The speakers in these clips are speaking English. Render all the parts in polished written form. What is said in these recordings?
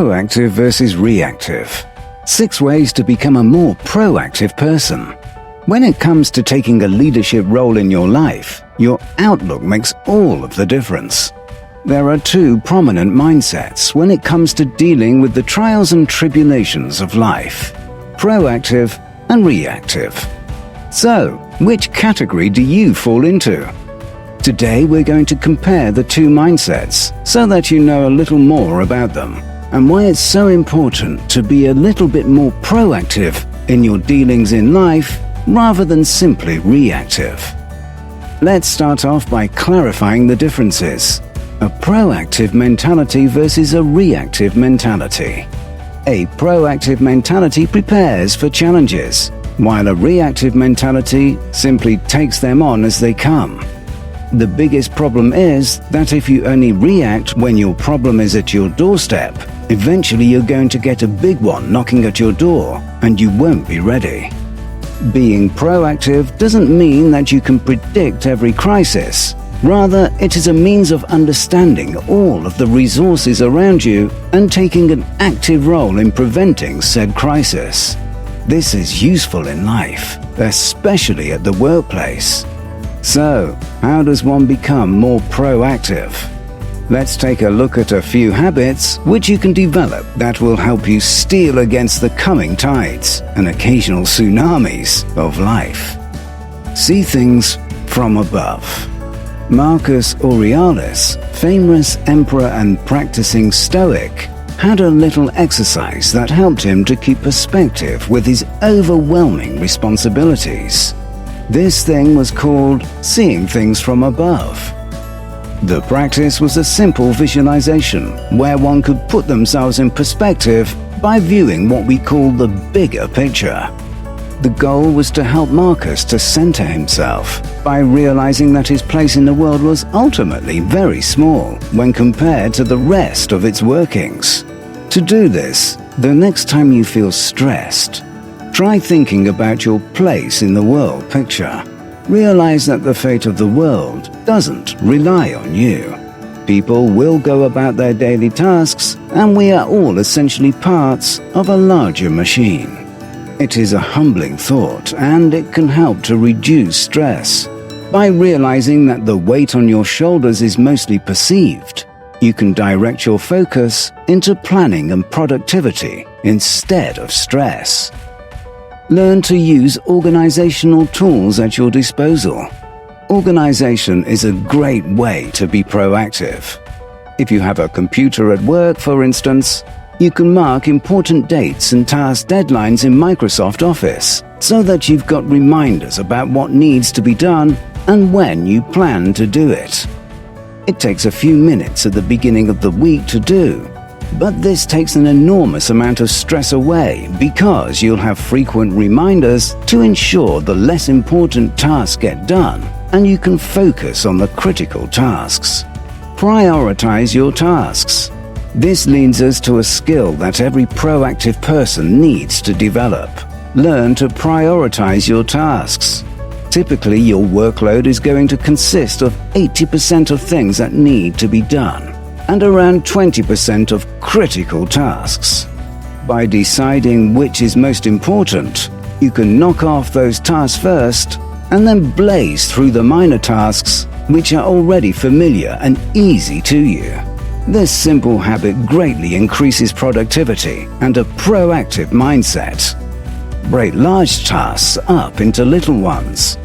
Proactive versus reactive. 6 ways to become a more proactive person. When it comes to taking a leadership role in your life, your outlook makes all of the difference. There are 2 prominent mindsets when it comes to dealing with the trials and tribulations of life: proactive and reactive. So, which category do you fall into? Today we're going to compare the 2 mindsets so that you know a little more about them and why it's so important to be a little bit more proactive in your dealings in life rather than simply reactive. Let's start off by clarifying the differences: a proactive mentality versus a reactive mentality. A proactive mentality prepares for challenges, while a reactive mentality simply takes them on as they come. The biggest problem is that if you only react when your problem is at your doorstep, eventually you're going to get a big one knocking at your door and you won't be ready. Being proactive doesn't mean that you can predict every crisis. Rather, it is a means of understanding all of the resources around you and taking an active role in preventing said crisis. This is useful in life, especially at the workplace. So, how does one become more proactive? Let's take a look at a few habits which you can develop that will help you steer against the coming tides and occasional tsunamis of life. See things from above. Marcus Aurelius, famous emperor and practicing Stoic, had a little exercise that helped him to keep perspective with his overwhelming responsibilities. This thing was called seeing things from above. The practice was a simple visualization where one could put themselves in perspective by viewing what we call the bigger picture. The goal was to help Marcus to center himself by realizing that his place in the world was ultimately very small when compared to the rest of its workings. To do this, the next time you feel stressed, try thinking about your place in the world picture. Realize that the fate of the world doesn't rely on you. People will go about their daily tasks, and we are all essentially parts of a larger machine. It is a humbling thought, and it can help to reduce stress. By realizing that the weight on your shoulders is mostly perceived, you can direct your focus into planning and productivity instead of stress. Learn to use organizational tools at your disposal. Organization is a great way to be proactive. If you have a computer at work, for instance, you can mark important dates and task deadlines in Microsoft Office so that you've got reminders about what needs to be done and when you plan to do it. It takes a few minutes at the beginning of the week to do, but this takes an enormous amount of stress away because you'll have frequent reminders to ensure the less important tasks get done and you can focus on the critical tasks. Prioritize your tasks. This leads us to a skill that every proactive person needs to develop. Learn to prioritize your tasks. Typically, your workload is going to consist of 80% of things that need to be done and around 20% of critical tasks. By deciding which is most important, you can knock off those tasks first and then blaze through the minor tasks which are already familiar and easy to you. This simple habit greatly increases productivity and a proactive mindset. Break large tasks up into little ones.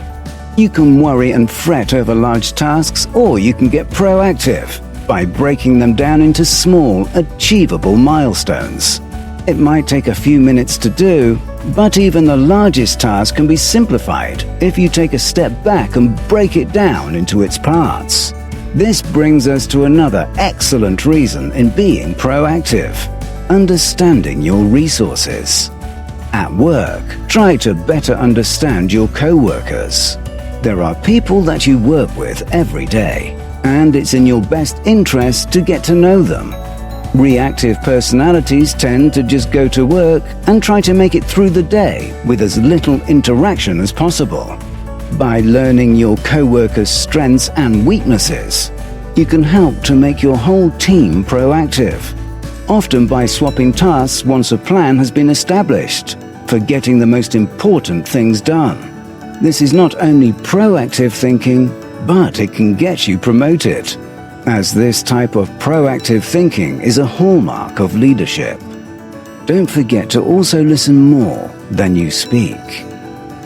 You can worry and fret over large tasks, or you can get proactive by breaking them down into small, achievable milestones. It might take a few minutes to do, but even the largest task can be simplified if you take a step back and break it down into its parts. This brings us to another excellent reason in being proactive: understanding your resources. At work, try to better understand your co-workers. There are people that you work with every day, and it's in your best interest to get to know them. Reactive personalities tend to just go to work and try to make it through the day with as little interaction as possible. By learning your co-workers' strengths and weaknesses, you can help to make your whole team proactive. often by swapping tasks once a plan has been established, forgetting the most important things done. This is not only proactive thinking, but it can get you promoted, as this type of proactive thinking is a hallmark of leadership. Don't forget to also listen more than you speak.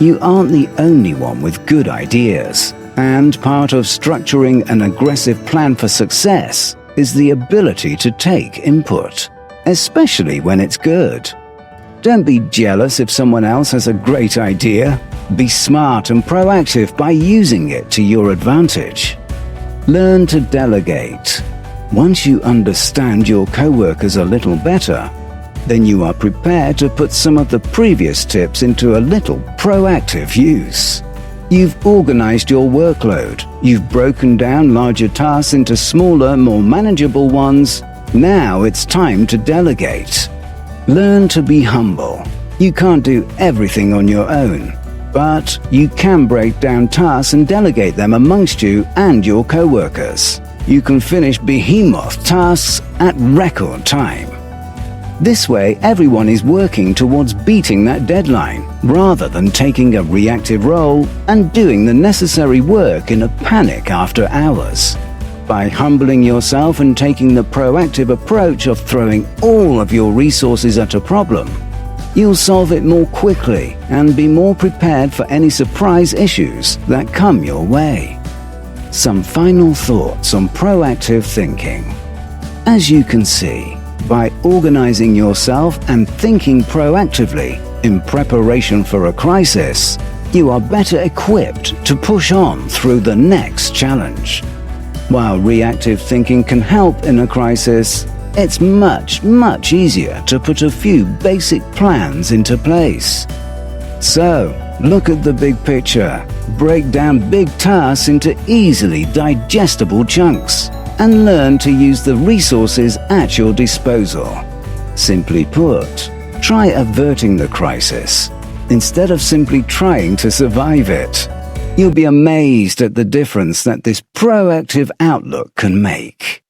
You aren't the only one with good ideas, and part of structuring an aggressive plan for success is the ability to take input, especially when it's good. Don't be jealous if someone else has a great idea. Be smart and proactive by using it to your advantage. Learn to delegate. Once you understand your coworkers a little better, then you are prepared to put some of the previous tips into a little proactive use. You've organized your workload. You've broken down larger tasks into smaller, more manageable ones. Now it's time to delegate. Learn to be humble. You can't do everything on your own, but you can break down tasks and delegate them amongst you and your coworkers. You can finish behemoth tasks at record time. This way, everyone is working towards beating that deadline, rather than taking a reactive role and doing the necessary work in a panic after hours. By humbling yourself and taking the proactive approach of throwing all of your resources at a problem, you'll solve it more quickly and be more prepared for any surprise issues that come your way. Some final thoughts on proactive thinking. As you can see, by organizing yourself and thinking proactively in preparation for a crisis, you are better equipped to push on through the next challenge. While reactive thinking can help in a crisis, it's much easier to put a few basic plans into place. So, look at the big picture, break down big tasks into easily digestible chunks, and learn to use the resources at your disposal. Simply put, try averting the crisis instead of simply trying to survive it. You'll be amazed at the difference that this proactive outlook can make.